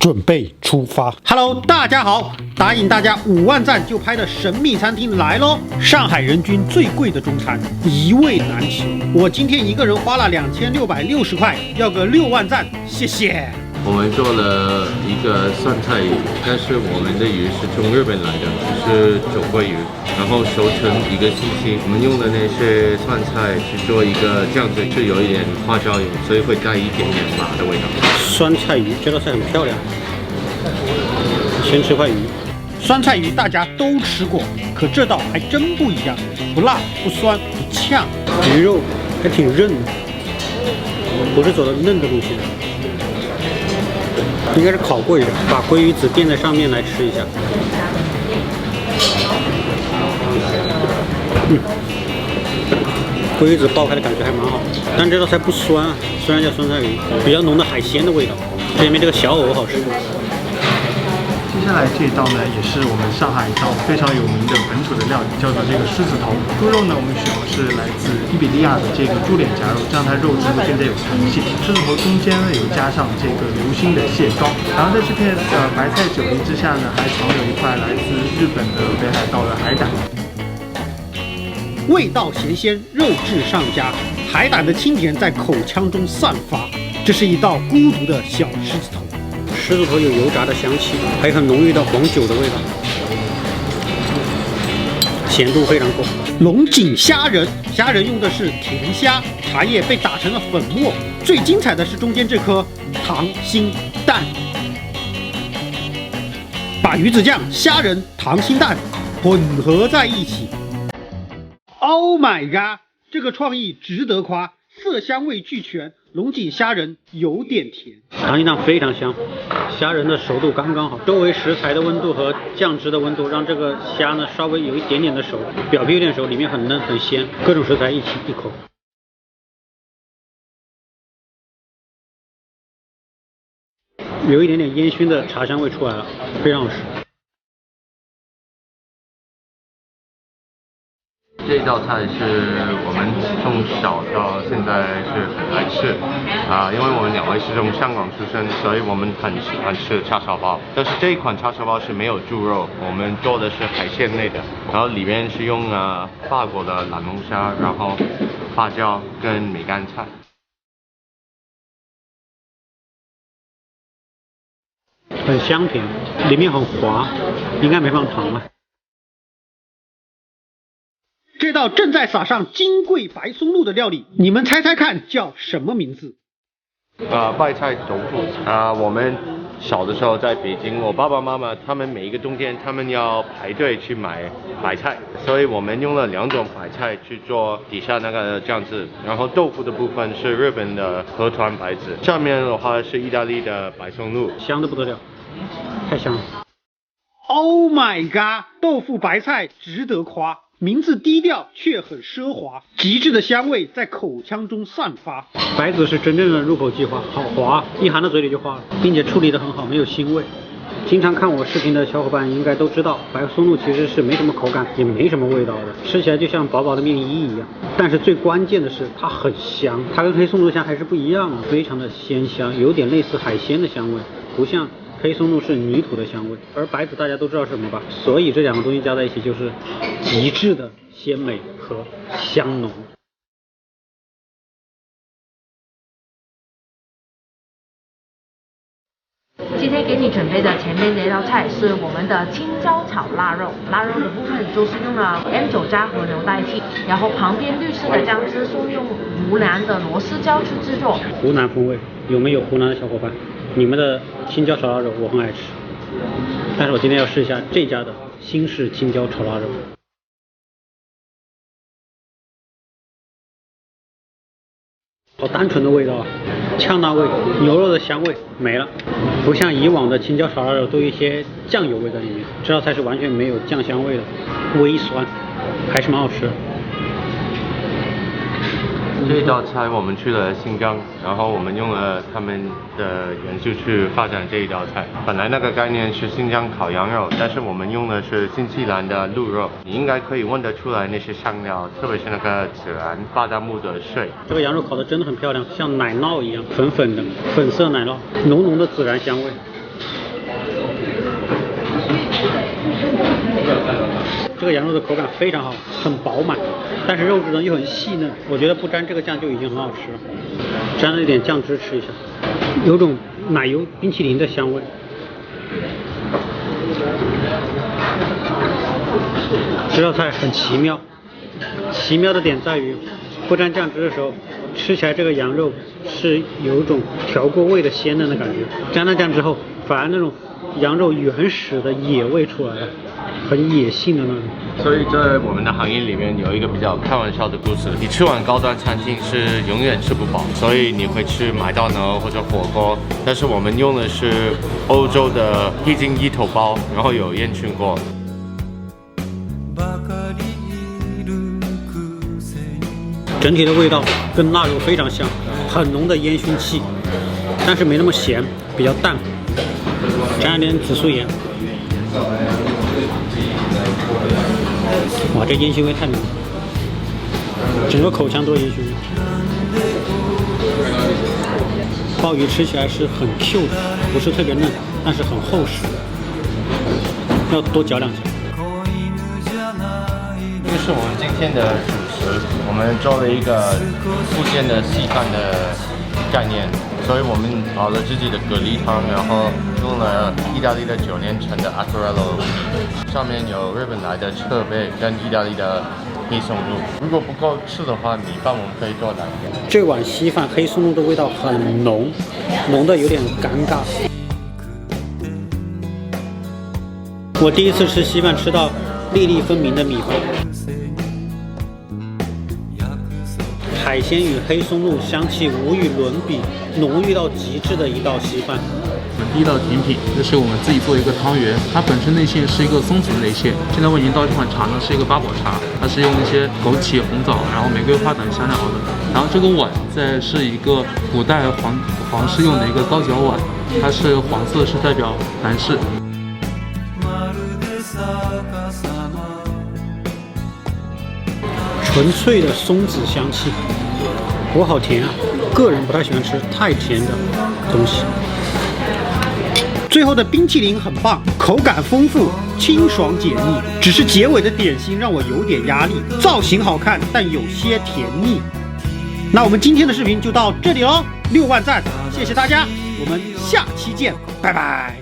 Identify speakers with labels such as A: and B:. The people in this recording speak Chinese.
A: 准备出发。Hello， 大家好！答应大家5万赞就拍的神秘餐厅来喽！上海人均最贵的中餐，一味难求。我今天一个人花了2660块，要个6万赞，谢谢。
B: 我们做了一个酸菜鱼，但是我们的鱼是从日本来的，是九桂鱼，然后熟成1个星期。我们用的那些酸菜去做一个酱汁，是有一点花椒油，所以会带一点点辣的味道。
A: 酸菜鱼，这道菜很漂亮。先吃块鱼，酸菜鱼大家都吃过，可这道还真不一样，不辣不酸不呛，鱼肉还挺韧的，不是走的嫩的路线。应该是烤过一下，把鲑鱼籽垫在上面来吃一下。鲑鱼籽爆开的感觉还蛮好，但这道菜不酸啊，虽然叫酸菜鱼，比较浓的海鲜的味道。这里面这个小藕好吃。
C: 接下来这一道呢，也是我们上海一道非常有名的本土的料理，叫做这个狮子头。猪肉呢，我们选的是来自伊比利亚的这个猪脸夹肉，这样它肉质会更加有弹性。狮子头中间呢有加上这个流心的蟹膏，然后在这片白菜酒淋之下呢，还藏有一块来自日本的北海道的海胆。
A: 味道咸鲜，肉质上佳，海胆的清甜在口腔中散发。这是一道孤独的小狮子头。狮子头有油炸的香气，还有很浓郁的黄酒的味道，咸度非常够。龙井虾仁，虾仁用的是甜虾，茶叶被打成了粉末。最精彩的是中间这颗溏心蛋，把鱼子酱、虾仁、溏心蛋混合在一起。Oh my god！ 这个创意值得夸，色香味俱全。龙井虾仁有点甜，溏心蛋非常香，虾仁的熟度刚刚好，周围食材的温度和酱汁的温度让这个虾呢稍微有一点点的熟，表皮有点熟，里面很嫩很鲜，各种食材一起一口。有一点点烟熏的茶香味出来了，非常好吃。
B: 这道菜是我们从小到现在是很爱吃因为我们2位是从香港出生，所以我们很喜欢吃叉烧包。但是这一款叉烧包是没有猪肉，我们做的是海鲜类的，然后里面是用法国的蓝龙虾，然后花椒跟梅干菜。
A: 很香甜，里面很滑，应该没放糖吧。这道正在撒上金贵白松露的料理，你们猜猜看叫什么名字？
B: 白菜豆腐我们小的时候在北京，我爸爸妈妈他们每一个冬天他们要排队去买白菜，所以我们用了2种白菜去做底下那个酱汁，然后豆腐的部分是日本的河豚白子，上面的话是意大利的白松露，
A: 香的不得了，太香了。Oh my god！ 豆腐白菜值得夸。名字低调却很奢华，极致的香味在口腔中散发。白子是真正的入口即化，好滑，一含到嘴里就化了，并且处理得很好，没有腥味。经常看我视频的小伙伴应该都知道，白松露其实是没什么口感，也没什么味道的，吃起来就像薄薄的面衣一样。但是最关键的是它很香，它跟黑松露香还是不一样的，非常的鲜香，有点类似海鲜的香味，不像黑松露是泥土的香味，而白子大家都知道是什么吧？所以这2个东西加在一起就是极致的鲜美和香浓。
D: 今天给你准备的前面这道菜是我们的青椒炒腊肉，腊肉的部分就是用了 M9 加和牛代替，然后旁边绿色的酱汁是用湖南的螺丝椒去制作。
A: 湖南风味，有没有湖南的小伙伴？你们的青椒炒腊肉我很爱吃，但是我今天要试一下这家的新式青椒炒腊肉。好单纯的味道啊，呛辣味，牛肉的香味没了，不像以往的青椒炒腊肉都有一些酱油味在里面，这道菜是完全没有酱香味的，微酸，还是蛮好吃的。
B: 这道菜我们去了新疆，然后我们用了他们的元素去发展这一道菜。本来那个概念是新疆烤羊肉，但是我们用的是新西兰的鹿肉，你应该可以闻得出来那些香料，特别是那个孜然、巴旦木的碎。
A: 这个羊肉烤得真的很漂亮，像奶酪一样，粉粉的粉色奶酪，浓浓的孜然香味。这个羊肉的口感非常好，很饱满，但是肉质呢又很细嫩，我觉得不沾这个酱就已经很好吃了。沾了一点酱汁吃一下，有种奶油冰淇淋的香味。这道菜很奇妙，奇妙的点在于不沾酱汁的时候，吃起来这个羊肉是有一种调过味的鲜嫩的感觉，沾了酱之后，反而那种羊肉原始的野味出来了，很野性的那种。
B: 所以在我们的行业里面有一个比较开玩笑的故事，你吃完高端餐厅是永远吃不饱，所以你会吃麦当劳或者火锅，但是我们用的是欧洲的披筋一头包，然后有烟熏锅。
A: 整体的味道跟腊肉非常像，很浓的烟熏气，但是没那么咸，比较淡，加一点紫苏盐。哇，这烟熏味太浓了，整个口腔都是烟熏味。鲍鱼吃起来是很 Q 的，不是特别嫩，但是很厚实，要多嚼两下。
B: 这是我们今天的主食，我们做了一个福建的稀饭的概念，所以我们熬了自己的蛤蜊汤，然后用了意大利的9年陈的 Azzurello， 上面有日本来的侧贝跟意大利的黑松露。如果不够吃的话，米饭我们可以多来一点。
A: 这碗稀饭黑松露的味道很浓，浓的有点尴尬。我第一次吃稀饭吃到粒粒分明的米饭。海鲜与黑松露香气无与伦比，浓郁到极致的一道稀饭。
C: 我们第一道甜品，这是我们自己做一个汤圆，它本身内馅是一个松子内馅。现在我已经倒这款茶呢，是一个八宝茶，它是用那些枸杞、红枣，然后玫瑰花等香料熬的。然后这个碗是一个古代皇室用的一个高脚碗，它是黄色，是代表男士。
A: 纯粹的松子香气，我好甜啊！个人不太喜欢吃太甜的东西。最后的冰淇淋很棒，口感丰富，清爽解腻。只是结尾的点心让我有点压力，造型好看，但有些甜腻。那我们今天的视频就到这里喽，6万赞，谢谢大家，我们下期见，拜拜。